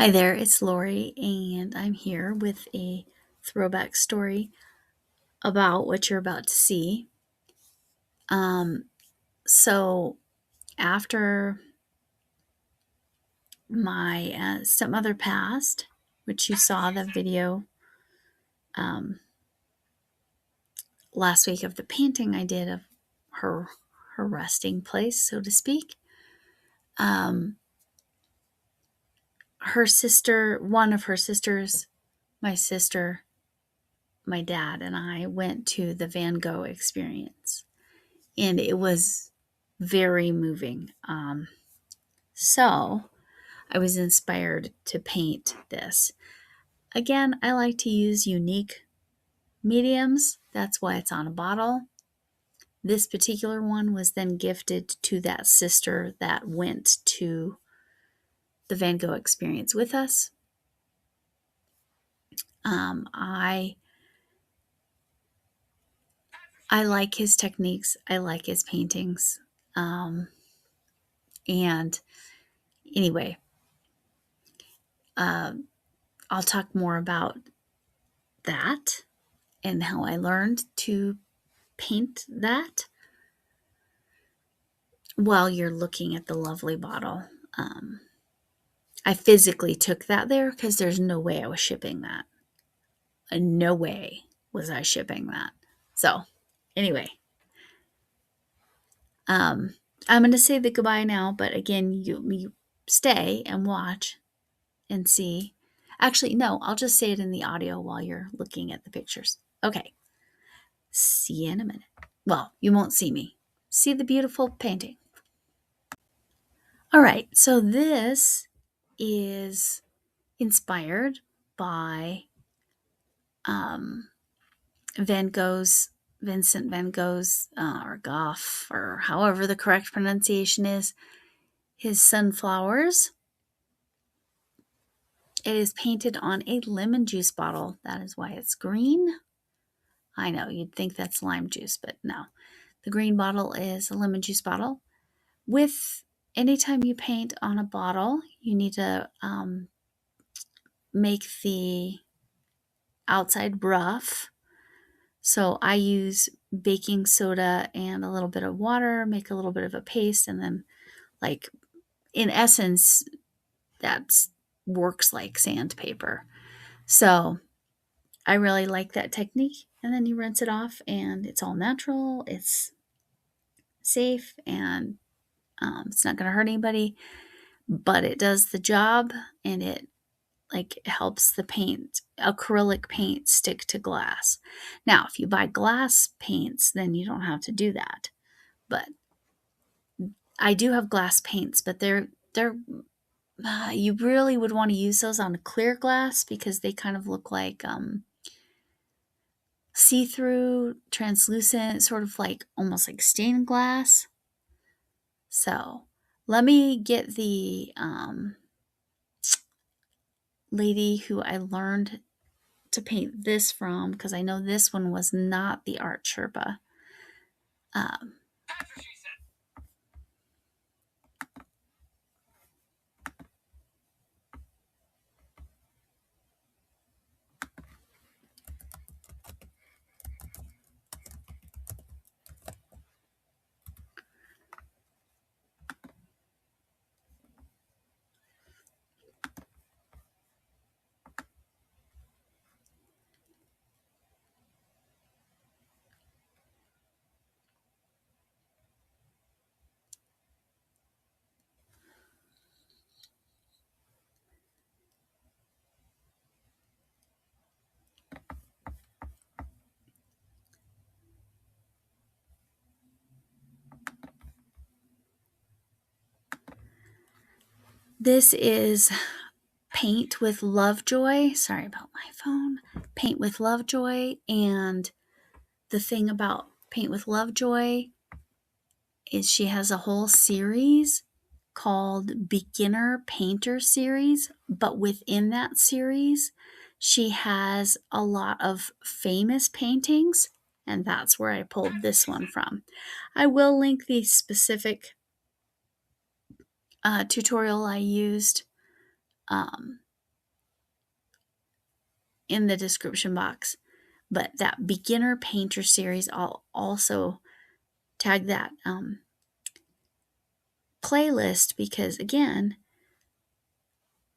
Hi there, it's Lori, and I'm here with a throwback story about what you're about to see. So after my stepmother passed, which you saw the video um, last week of the painting I did of her resting place, so to speak. Her sister, one of her sisters, my sister, my dad, and I went to the Van Gogh experience, and it was very moving. So I was inspired to paint this. Again, I like to use unique mediums. That's why it's on a bottle. This particular one was then gifted to that sister that went to the Van Gogh experience with us. I like his techniques. I like his paintings. And anyway, I'll talk more about that and how I learned to paint that while you're looking at the lovely bottle. I physically took that there because there's no way I was shipping that. No way was I shipping that. So, anyway, I'm going to say the goodbye now, but again, you stay and watch and see. Actually, no, I'll just say it in the audio while you're looking at the pictures. Okay. See you in a minute. Well, you won't see me. See the beautiful painting. All right, so this is inspired by Vincent Van Gogh's, or Gogh, or however the correct pronunciation is, his sunflowers. It is painted on a lemon juice bottle. That is why it's green. I know, you'd think that's lime juice, but no. The green bottle is a lemon juice bottle. With anytime you paint on a bottle, you need to make the outside rough. So I use baking soda and a little bit of water, make a little bit of a paste, and then, like, in essence, that works like sandpaper. So I really like that technique. And then you rinse it off, and it's all natural, it's safe, and it's not going to hurt anybody, but it does the job, and it helps the paint, acrylic paint, stick to glass. Now, if you buy glass paints, then you don't have to do that. But I do have glass paints, but they're you really would want to use those on a clear glass because they kind of look like see-through, translucent, sort of like almost like stained glass. So let me get the lady who I learned to paint this from, because I know this one was not the art Sherpa. This is Paint with Lovejoy. Sorry about my phone. Paint with Lovejoy. And the thing about Paint with Lovejoy is she has a whole series called Beginner Painter Series. But within that series, she has a lot of famous paintings. And that's where I pulled this one from. I will link the specific tutorial I used in the description box. But that beginner painter series, I'll also tag that playlist because, again,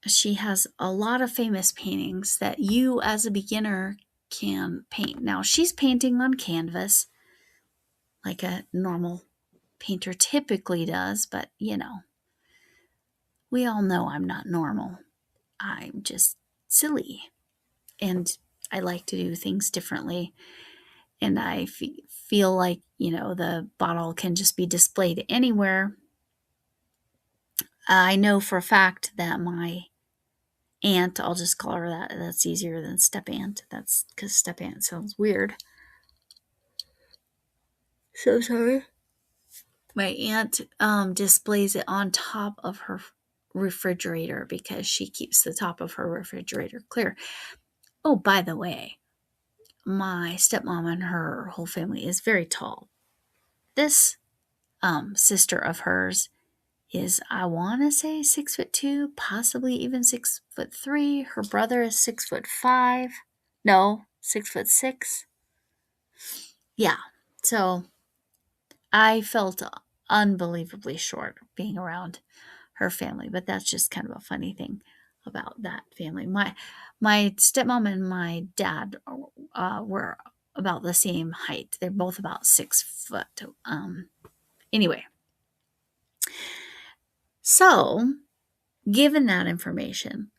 she has a lot of famous paintings that you as a beginner can paint. Now, she's painting on canvas like a normal painter typically does, but we all know I'm not normal. I'm just silly. And I like to do things differently. And I feel like, the bottle can just be displayed anywhere. I know for a fact that my aunt, I'll just call her that. That's easier than step aunt. That's because step aunt sounds weird. So sorry. My aunt displays it on top of her refrigerator because she keeps the top of her refrigerator clear. Oh, by the way, my stepmom and her whole family is very tall. This sister of hers is, I want to say, 6'2", possibly even 6'3". Her brother is 6'5". No, 6'6". Yeah, so I felt unbelievably short being around her family, but that's just kind of a funny thing about that family. My stepmom and my dad were about the same height. They're both about 6 foot. Anyway, so given that information,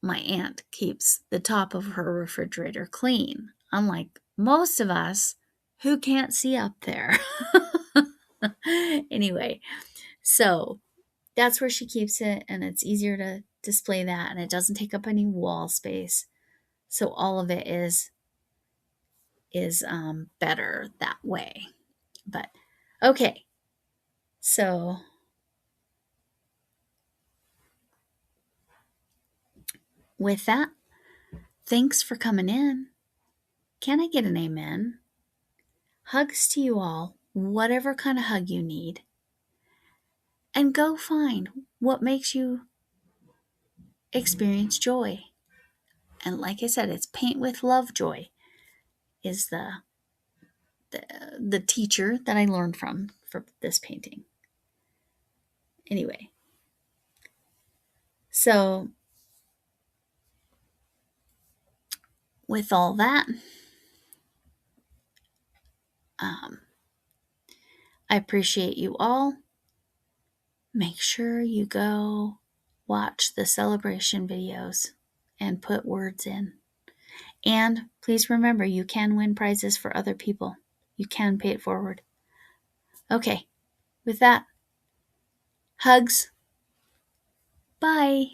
my aunt keeps the top of her refrigerator clean, unlike most of us who can't see up there. Anyway, so that's where she keeps it, and it's easier to display that, and it doesn't take up any wall space. So all of it is better that way. But okay, so with that, thanks for coming in. Can I get an amen? Hugs to you all, whatever kind of hug you need. And go find what makes you experience joy. And like I said, it's Paint with Love Joy is the teacher that I learned from for this painting. Anyway, so with all that, I appreciate you all. Make sure you go watch the celebration videos and put words in. And please remember, you can win prizes for other people. You can pay it forward. Okay, with that, hugs. Bye.